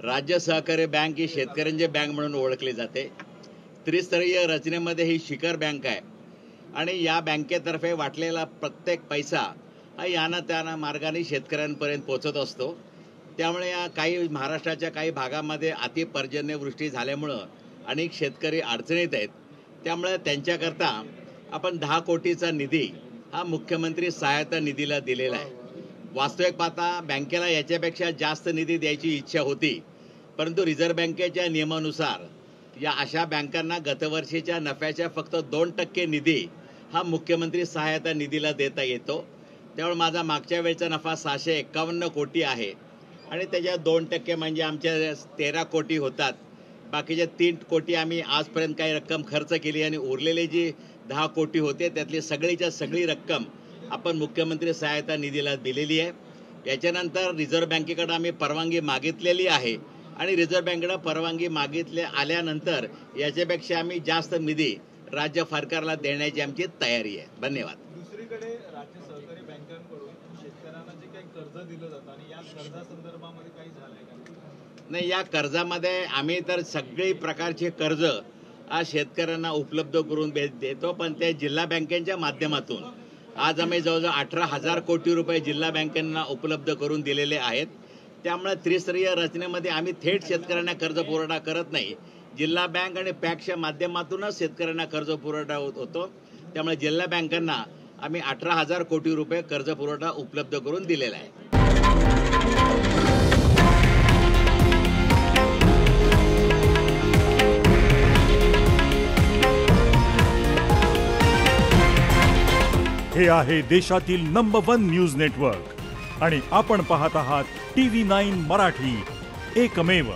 राज्य सहकारी बँक ही शेतकऱ्यांची बँक म्हणून ओळखली जाते। त्रिस्तरीय रचनेमध्ये ही शिखर बँक आहे आणि या बँकेतर्फे वाटलेला प्रत्येक पैसा हा यानं त्यानं मार्गाने शेतकऱ्यांपर्यंत पोहोचत असतो। त्यामुळे या काही महाराष्ट्राच्या काही भागामध्ये अतिपर्जन्यवृष्टी झाल्यामुळं अनेक शेतकरी अडचणीत आहेत। त्यामुळे त्यांच्याकरता आपण 10 कोटीचा निधी हा मुख्यमंत्री सहायता निधीला दिलेला आहे। वास्तविक पाहता बँकेला याच्यापेक्षा जास्त निधी द्यायची इच्छा होती, परंतु रिझर्व्ह बँकेच्या नियमानुसार या अशा बँकांना गतवर्षीच्या नफ्याच्या फक्त 2% निधी हा मुख्यमंत्री सहायता निधीला देता येतो। त्यामुळे माझा मागच्या वेळचा नफा 651 कोटी आहे आणि त्याच्या 2% म्हणजे आमच्या 13 कोटी होतात। बाकीचे 3 कोटी आम्ही आजपर्यंत काही रक्कम खर्च केली आणि उरलेले जी 10 कोटी होते त्यातली सगळीच्या सगळी रक्कम आपण मुख्यमंत्री सहायता निधीला दिलेली आहे। याच्यानंतर रिझर्व्ह बँकेकडे आम्ही परवानगी मागितलेली आहे आणि रिझर्व्ह बँकेकडे परवानगी आल्यानंतर याच्यापेक्षा आम्ही जास्त निधी राज्य सरकारला देण्याची आमची तयारी आहे। धन्यवाद। दुसरीकडे राज्य सहकारी बँकांकडून शेतकऱ्यांना जे काही कर्ज दिलं जातं आणि या कर्जासंदर्भामध्ये काही झालंय का? नाही, या कर्जामध्ये आम्ही तर सगळी प्रकारचे कर्ज आज शेतकऱ्यांना उपलब्ध करून देतो, पण ते जिल्हा बँकेच्या माध्यमातून आज आम्ही जवळजवळ 18,000 कोटी रुपये जिल्हा बँकांना उपलब्ध करून दिलेले आहेत। त्यामुळे त्रिस्तरीय रचनेमध्ये आम्ही थेट शेतकऱ्यांना कर्ज पुरवठा करत नाही, जिल्हा बँक आणि पॅकच्या माध्यमातूनच शेतकऱ्यांना कर्ज पुरवठा होतो। त्यामुळे जिल्हा बँकांना आम्ही 18,000 कोटी रुपये कर्ज पुरवठा उपलब्ध करून दिलेला आहे। हे आहे देशातील नंबर 1 न्यूज नेटवर्क आणि आपण पाहत आहात TV9 मराठी, एकमेव।